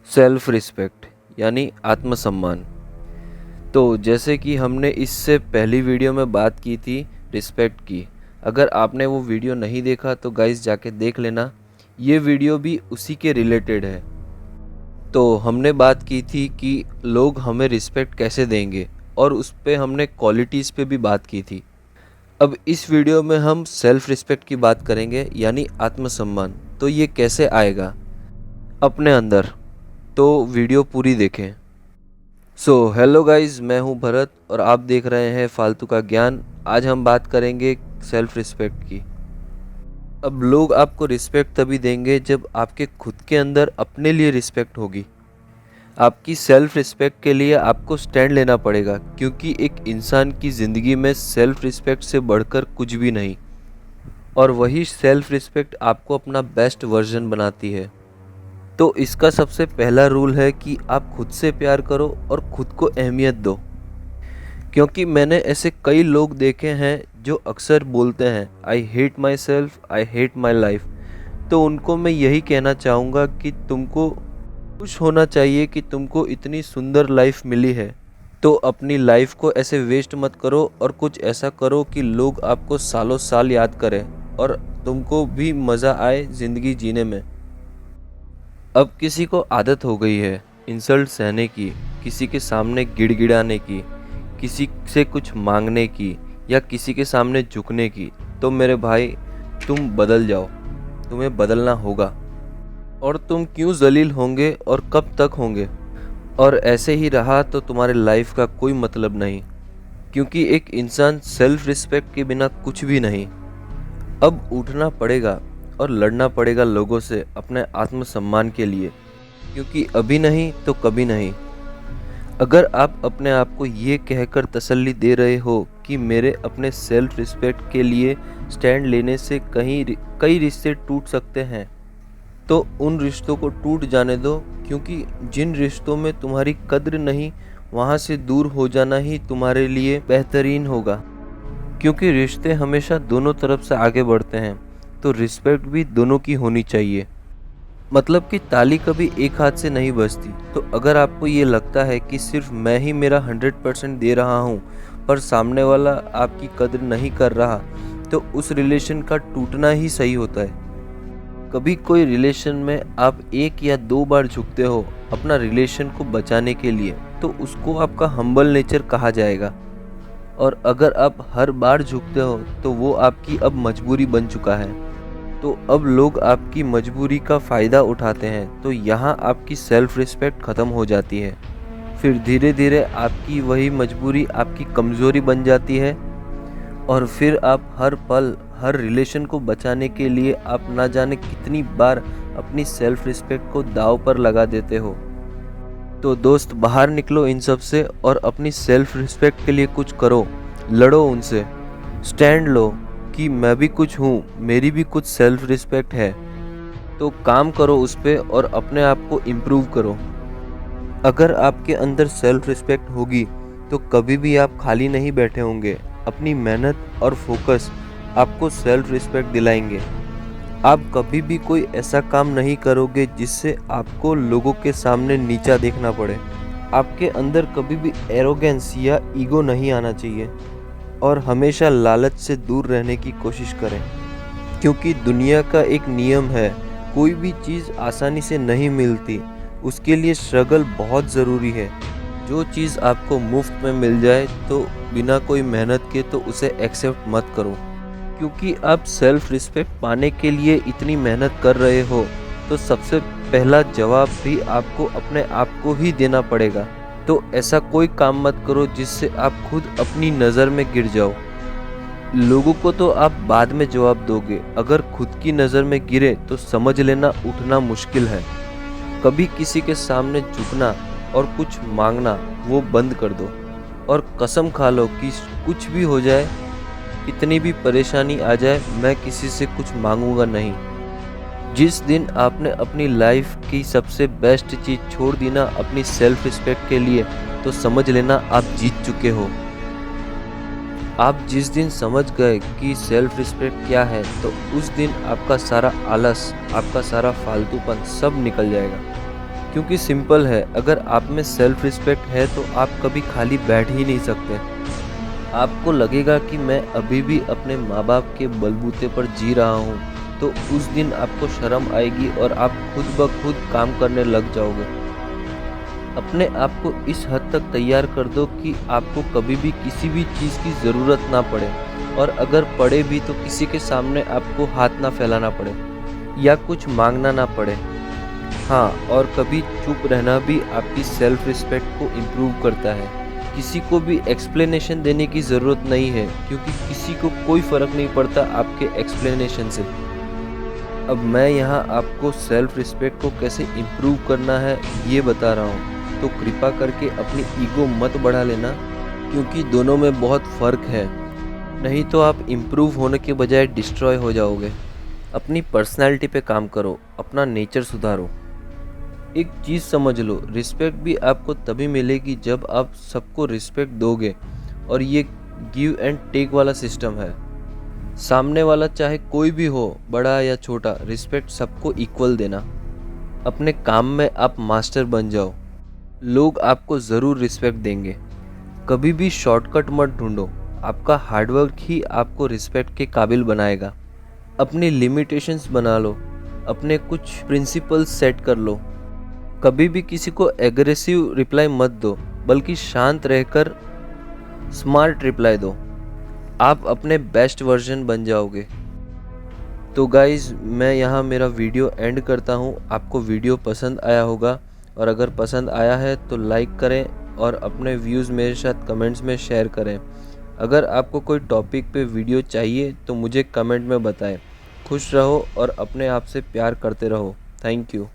Self respect यानी आत्मसम्मान। तो जैसे कि हमने इससे पहली वीडियो में बात की थी रिस्पेक्ट की। अगर आपने वो वीडियो नहीं देखा तो गाइस जाके देख लेना, ये वीडियो भी उसी के रिलेटेड है। तो हमने बात की थी कि लोग हमें रिस्पेक्ट कैसे देंगे और उस पे हमने क्वालिटीज़ पे भी बात की थी। अब इस वीडियो में हम सेल्फ रिस्पेक्ट की बात करेंगे यानी आत्मसम्मान। तो ये कैसे आएगा अपने अंदर, तो वीडियो पूरी देखें। हेलो गाइस, मैं हूं भरत और आप देख रहे हैं फालतू का ज्ञान। आज हम बात करेंगे सेल्फ रिस्पेक्ट की। अब लोग आपको रिस्पेक्ट तभी देंगे जब आपके खुद के अंदर अपने लिए रिस्पेक्ट होगी। आपकी सेल्फ रिस्पेक्ट के लिए आपको स्टैंड लेना पड़ेगा, क्योंकि एक इंसान की ज़िंदगी में सेल्फ रिस्पेक्ट से बढ़कर कुछ भी नहीं। और वही सेल्फ रिस्पेक्ट आपको अपना बेस्ट वर्जन बनाती है। तो इसका सबसे पहला रूल है कि आप खुद से प्यार करो और खुद को अहमियत दो। क्योंकि मैंने ऐसे कई लोग देखे हैं जो अक्सर बोलते हैं I hate my self, I hate my life. तो उनको मैं यही कहना चाहूँगा कि तुमको खुश होना चाहिए कि तुमको इतनी सुंदर लाइफ मिली है। तो अपनी लाइफ को ऐसे वेस्ट मत करो और कुछ ऐसा करो कि लोग आपको सालों साल याद करें और तुमको भी मज़ा आए ज़िंदगी जीने में। अब किसी को आदत हो गई है इंसल्ट सहने की, किसी के सामने गिड़गिड़ाने की, किसी से कुछ मांगने की या किसी के सामने झुकने की। तो मेरे भाई, तुम बदल जाओ, तुम्हें बदलना होगा। और तुम क्यों जलील होंगे और कब तक होंगे? और ऐसे ही रहा तो तुम्हारे लाइफ का कोई मतलब नहीं, क्योंकि एक इंसान सेल्फ रिस्पेक्ट के बिना कुछ भी नहीं। अब उठना पड़ेगा और लड़ना पड़ेगा लोगों से अपने आत्मसम्मान के लिए, क्योंकि अभी नहीं तो कभी नहीं। अगर आप अपने आप को ये कहकर तसल्ली दे रहे हो कि मेरे अपने सेल्फ रिस्पेक्ट के लिए स्टैंड लेने से कई रिश्ते टूट सकते हैं, तो उन रिश्तों को टूट जाने दो। क्योंकि जिन रिश्तों में तुम्हारी कद्र नहीं, वहाँ से दूर हो जाना ही तुम्हारे लिए बेहतरीन होगा। क्योंकि रिश्ते हमेशा दोनों तरफ से आगे बढ़ते हैं, तो रिस्पेक्ट भी दोनों की होनी चाहिए। मतलब कि ताली कभी एक हाथ से नहीं बजती। तो अगर आपको ये लगता है कि सिर्फ मैं ही मेरा 100% दे रहा हूँ पर सामने वाला आपकी कद्र नहीं कर रहा, तो उस रिलेशन का टूटना ही सही होता है। कभी कोई रिलेशन में आप 1 या 2 बार झुकते हो अपना रिलेशन को बचाने के लिए, तो उसको आपका हम्बल नेचर कहा जाएगा। और अगर आप हर बार झुकते हो तो वो आपकी अब मजबूरी बन चुका है। तो अब लोग आपकी मजबूरी का फ़ायदा उठाते हैं, तो यहाँ आपकी सेल्फ रिस्पेक्ट ख़त्म हो जाती है। फिर धीरे धीरे आपकी वही मजबूरी आपकी कमज़ोरी बन जाती है। और फिर आप हर पल हर रिलेशन को बचाने के लिए आप ना जाने कितनी बार अपनी सेल्फ रिस्पेक्ट को दांव पर लगा देते हो। तो दोस्त, बाहर निकलो इन सब से और अपनी सेल्फ रिस्पेक्ट के लिए कुछ करो, लड़ो उनसे, स्टैंड लो कि मैं भी कुछ हूँ, मेरी भी कुछ सेल्फ रिस्पेक्ट है। तो काम करो उस पे और अपने आप को इम्प्रूव करो। अगर आपके अंदर सेल्फ रिस्पेक्ट होगी तो कभी भी आप खाली नहीं बैठे होंगे। अपनी मेहनत और फोकस आपको सेल्फ रिस्पेक्ट दिलाएंगे। आप कभी भी कोई ऐसा काम नहीं करोगे जिससे आपको लोगों के सामने नीचा देखना पड़े। आपके अंदर कभी भी एरोगेंस या ईगो नहीं आना चाहिए। और हमेशा लालच से दूर रहने की कोशिश करें, क्योंकि दुनिया का एक नियम है, कोई भी चीज़ आसानी से नहीं मिलती, उसके लिए स्ट्रगल बहुत ज़रूरी है। जो चीज़ आपको मुफ्त में मिल जाए तो बिना कोई मेहनत के तो उसे एक्सेप्ट मत करो। क्योंकि आप सेल्फ रिस्पेक्ट पाने के लिए इतनी मेहनत कर रहे हो, तो सबसे पहला जवाब भी आपको अपने आप को ही देना पड़ेगा। तो ऐसा कोई काम मत करो जिससे आप खुद अपनी नज़र में गिर जाओ। लोगों को तो आप बाद में जवाब दोगे, अगर खुद की नज़र में गिरे तो समझ लेना उठना मुश्किल है। कभी किसी के सामने झुकना और कुछ मांगना वो बंद कर दो और कसम खा लो कि कुछ भी हो जाए, कितनी भी परेशानी आ जाए, मैं किसी से कुछ मांगूंगा नहीं। जिस दिन आपने अपनी लाइफ की सबसे बेस्ट चीज़ छोड़ दी ना अपनी सेल्फ रिस्पेक्ट के लिए, तो समझ लेना आप जीत चुके हो। आप जिस दिन समझ गए कि सेल्फ रिस्पेक्ट क्या है, तो उस दिन आपका सारा आलस, आपका सारा फालतूपन सब निकल जाएगा। क्योंकि सिंपल है, अगर आप में सेल्फ रिस्पेक्ट है तो आप कभी खाली बैठ ही नहीं सकते। आपको लगेगा कि मैं अभी भी अपने माँ बाप के बलबूते पर जी रहा हूँ, तो उस दिन आपको शर्म आएगी और आप खुद ब खुद काम करने लग जाओगे। अपने आप को इस हद तक तैयार कर दो कि आपको कभी भी किसी भी चीज़ की ज़रूरत ना पड़े, और अगर पड़े भी तो किसी के सामने आपको हाथ ना फैलाना पड़े या कुछ मांगना ना पड़े। हाँ, और कभी चुप रहना भी आपकी सेल्फ रिस्पेक्ट को इम्प्रूव करता है। किसी को भी एक्सप्लेनेशन देने की ज़रूरत नहीं है, क्योंकि किसी को कोई फ़र्क नहीं पड़ता आपके एक्सप्लेनेशन से। अब मैं यहाँ आपको सेल्फ रिस्पेक्ट को कैसे इम्प्रूव करना है ये बता रहा हूँ, तो कृपा करके अपनी ईगो मत बढ़ा लेना, क्योंकि दोनों में बहुत फ़र्क है। नहीं तो आप इम्प्रूव होने के बजाय डिस्ट्रॉय हो जाओगे। अपनी पर्सनैलिटी पे काम करो, अपना नेचर सुधारो। एक चीज़ समझ लो, रिस्पेक्ट भी आपको तभी मिलेगी जब आप सबको रिस्पेक्ट दोगे, और ये गिव एंड टेक वाला सिस्टम है। सामने वाला चाहे कोई भी हो, बड़ा या छोटा, रिस्पेक्ट सबको इक्वल देना। अपने काम में आप मास्टर बन जाओ, लोग आपको ज़रूर रिस्पेक्ट देंगे। कभी भी शॉर्टकट मत ढूंढो, आपका हार्डवर्क ही आपको रिस्पेक्ट के काबिल बनाएगा। अपनी लिमिटेशंस बना लो, अपने कुछ प्रिंसिपल्स सेट कर लो। कभी भी किसी को एग्रेसिव रिप्लाई मत दो, बल्कि शांत रहकर स्मार्ट रिप्लाई दो। आप अपने बेस्ट वर्जन बन जाओगे। तो गाइज़, मैं यहाँ मेरा वीडियो एंड करता हूँ। आपको वीडियो पसंद आया होगा, और अगर पसंद आया है तो लाइक करें और अपने व्यूज़ मेरे साथ कमेंट्स में शेयर करें। अगर आपको कोई टॉपिक पे वीडियो चाहिए तो मुझे कमेंट में बताएं। खुश रहो और अपने आप से प्यार करते रहो। Thank you.